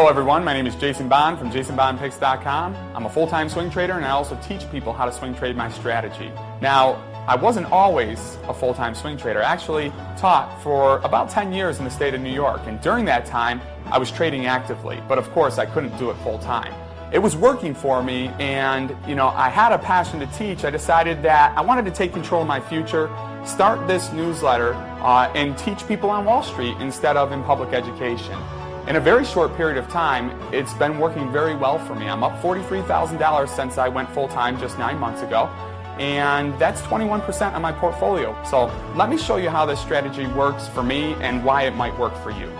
Hello everyone, my name is Jason Bond from jasonbondpicks.com. I'm a full-time swing trader and I also teach people how to swing trade my strategy. Now, I wasn't always a full-time swing trader. I actually taught for about 10 years in the state of New York, and during that time I was trading actively, but of course I couldn't do it full-time. It was working for me, and I had a passion to teach. I decided that I wanted to take control of my future, start this newsletter, and teach people on Wall Street instead of in public education. In a very short period of time, it's been working very well for me. I'm up $43,000 since I went full-time just 9 months ago, and that's 21% of my portfolio. So let me show you how this strategy works for me and why it might work for you.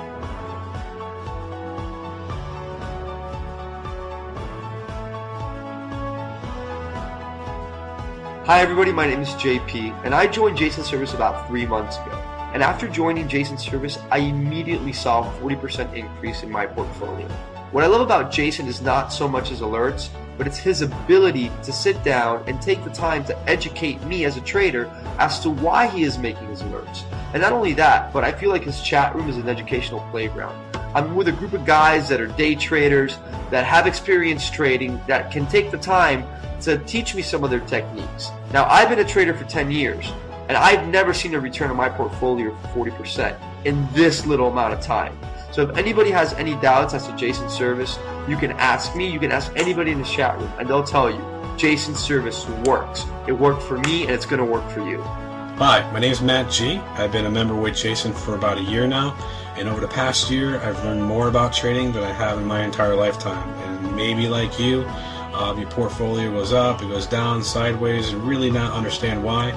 Hi everybody, my name is JP, and I joined Jason's service about 3 months ago. And after joining Jason's service, I immediately saw a 40% increase in my portfolio. What I love about Jason is not so much his alerts, but it's his ability to sit down and take the time to educate me as a trader as to why he is making his alerts. And not only that, but I feel like his chat room is an educational playground. I'm with a group of guys that are day traders, that have experience trading, that can take the time to teach me some of their techniques. Now, I've been a trader for 10 years, and I've never seen a return on my portfolio for 40% in this little amount of time. So if anybody has any doubts as to Jason's service, you can ask me, you can ask anybody in the chat room, and they'll tell you, Jason's service works. It worked for me, and it's going to work for you. Hi, my name is Matt G. I've been a member with Jason for about a year now, and over the past year, I've learned more about trading than I have in my entire lifetime. And maybe like you, your portfolio goes up, it goes down, sideways, and really not understand why.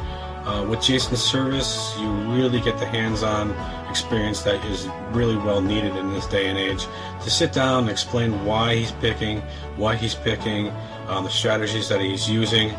With Jason's service, you really get the hands-on experience that is really well needed in this day and age. To sit down and explain why he's picking, the strategies that he's using,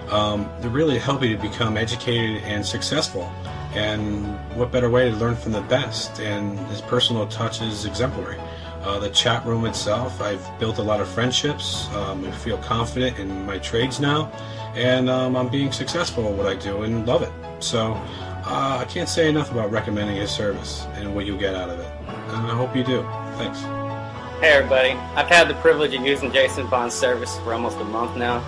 to really help you to become educated and successful. And what better way to learn from the best? And his personal touch is exemplary. The chat room itself, I've built a lot of friendships. I feel confident in my trades now, and I'm being successful at what I do and love it. So I can't say enough about recommending his service and what you'll get out of it. And I hope you do. Thanks. Hey everybody, I've had the privilege of using Jason Bond's service for almost a month now.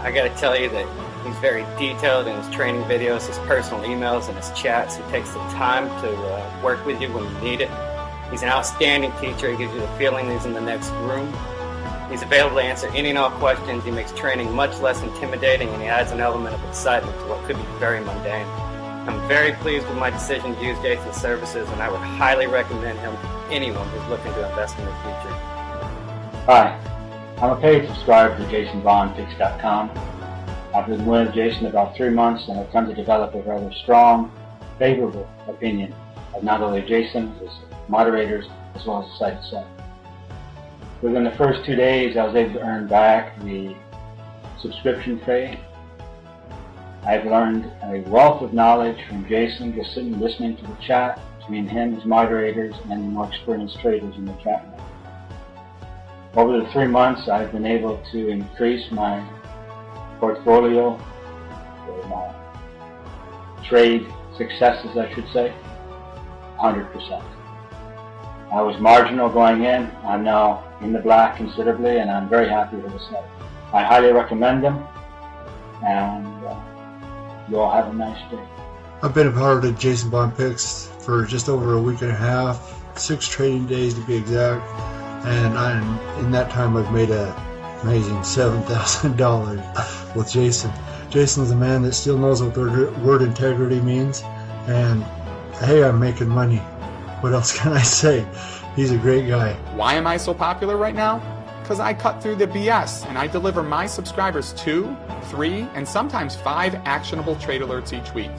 I got to tell you that he's very detailed in his training videos, his personal emails, and his chats. He takes the time to work with you when you need it. He's an outstanding teacher. He gives you the feeling he's in the next room. He's available to answer any and all questions. He makes training much less intimidating, and he adds an element of excitement to what could be very mundane. I'm very pleased with my decision to use Jason's services, and I would highly recommend him to anyone who's looking to invest in the future. Hi, I'm a paid subscriber to jasonbondpicks.com. I've been with Jason about 3 months, and I've come to develop a rather strong, favorable opinion of not only Jason, his moderators, as well as the site itself. Within the first 2 days, I was able to earn back the subscription fee. I've learned a wealth of knowledge from Jason, just sitting and listening to the chat between him, his moderators, and the more experienced traders in the chat room. Over the 3 months, I've been able to increase my portfolio, or my trade successes, I should say, 100%. I was marginal going in. I'm now in the black considerably, and I'm very happy with the site. I highly recommend them, and you all have a nice day. I've been a part of Jason Bond Picks for just over a week and a half, 6 trading days to be exact, and in that time I've made an amazing $7,000 with Jason. Jason's a man that still knows what the word integrity means, and hey, I'm making money. What else can I say? He's a great guy. Why am I so popular right now? Because I cut through the BS and I deliver my subscribers 2, 3, and sometimes 5 actionable trade alerts each week.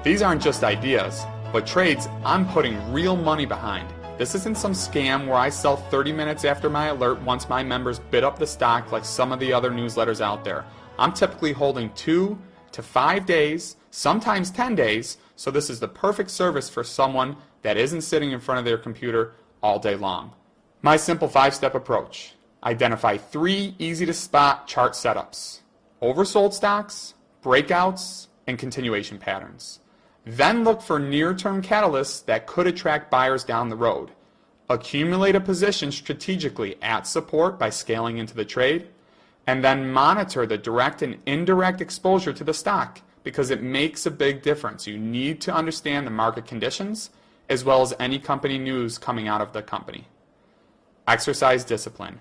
These aren't just ideas, but trades I'm putting real money behind. This isn't some scam where I sell 30 minutes after my alert once my members bid up the stock like some of the other newsletters out there. I'm typically holding 2 to 5 days, sometimes 10 days, so this is the perfect service for someone that isn't sitting in front of their computer all day long. My simple 5-step approach. Identify 3 easy-to-spot chart setups: oversold stocks, breakouts, and continuation patterns. Then look for near-term catalysts that could attract buyers down the road. accumulate a position strategically at support by scaling into the trade, and then monitor the direct and indirect exposure to the stock because it makes a big difference. You need to understand the market conditions as well as any company news coming out of the company. Exercise discipline.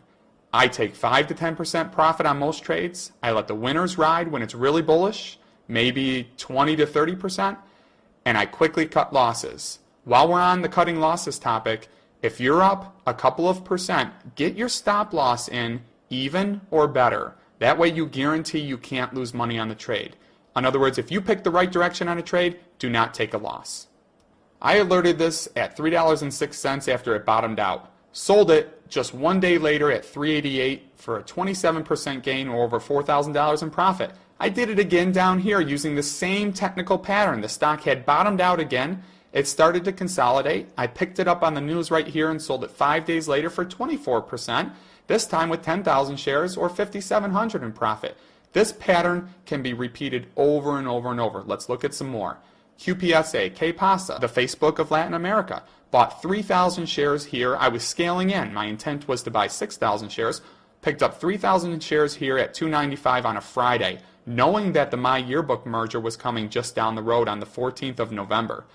I take 5 to 10% profit on most trades. I let the winners ride when it's really bullish, maybe 20 to 30%, and I quickly cut losses. While we're on the cutting losses topic, if you're up a couple of percent, get your stop loss in even or better. That way you guarantee you can't lose money on the trade. In other words, if you pick the right direction on a trade, do not take a loss. I alerted this at $3.06 after it bottomed out. Sold it just one day later at $3.88 for a 27% gain or over $4,000 in profit. I did it again down here using the same technical pattern. The stock had bottomed out again. It started to consolidate. I picked it up on the news right here and sold it 5 days later for 24%, this time with 10,000 shares or $5,700 in profit. This pattern can be repeated over and over and over. Let's look at some more. QPSA, KPASA, the Facebook of Latin America. Bought 3,000 shares here. I was scaling in. My intent was to buy 6,000 shares. Picked up 3,000 shares here at $2.95 on a Friday, knowing that the My Yearbook merger was coming just down the road on the 14th of November.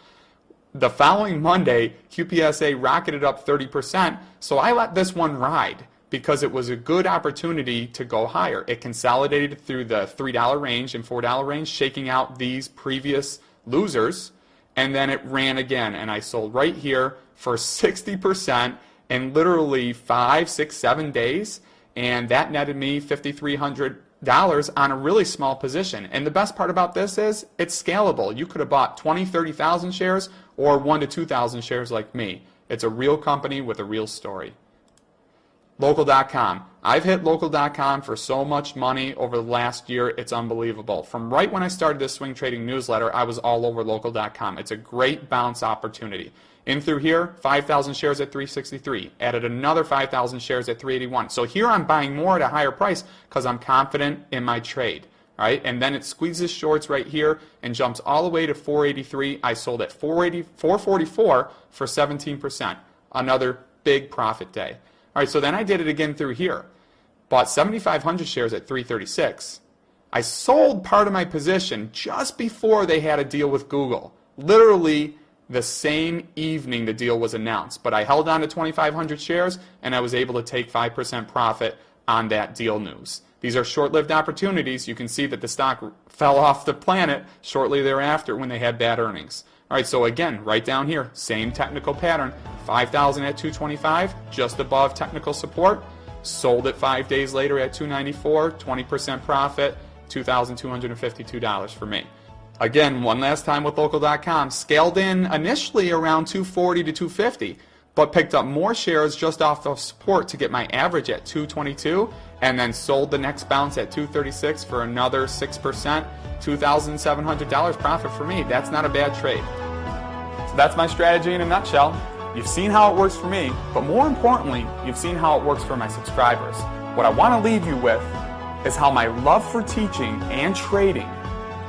The following Monday, QPSA rocketed up 30%, so I let this one ride because it was a good opportunity to go higher. It consolidated through the $3 range and $4 range, shaking out these previous losers, and then it ran again, and I sold right here for 60% in literally 5, 6, 7 days, and that netted me $5,300 on a really small position. And the best part about this is it's scalable. You could have bought 20, 30,000 shares or 1,000 to 2,000 shares like me. It's a real company with a real story. Local.com. I've hit Local.com for so much money over the last year, it's unbelievable. From right when I started this swing trading newsletter, I was all over Local.com. It's a great bounce opportunity. In through here, 5,000 shares at $363. Added another 5,000 shares at $381. So here I'm buying more at a higher price because I'm confident in my trade. All right? And then it squeezes shorts right here and jumps all the way to $483. I sold at $444 for 17%. Another big profit day. All right, so then I did it again through here. Bought 7,500 shares at $336. I sold part of my position just before they had a deal with Google. Literally the same evening the deal was announced. But I held on to 2,500 shares, and I was able to take 5% profit on that deal news. These are short-lived opportunities. You can see that the stock fell off the planet shortly thereafter when they had bad earnings. All right, so again, right down here, same technical pattern. 5,000 at $225, just above technical support. Sold it 5 days later at $294, 20% profit, $2,252 for me. Again, one last time with Local.com, scaled in initially around $240 to $250, but picked up more shares just off of support to get my average at $222, and then sold the next bounce at $236 for another 6%, $2,700 profit for me. That's not a bad trade. So that's my strategy in a nutshell. You've seen how it works for me, but more importantly, you've seen how it works for my subscribers. What I want to leave you with is how my love for teaching and trading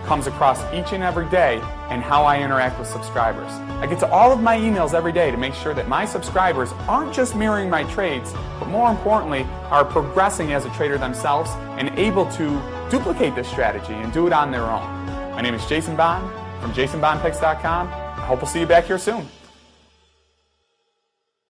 comes across each and every day and how I interact with subscribers. I get to all of my emails every day to make sure that my subscribers aren't just mirroring my trades, but more importantly, are progressing as a trader themselves and able to duplicate this strategy and do it on their own. My name is Jason Bond from JasonBondPicks.com. I hope we'll see you back here soon.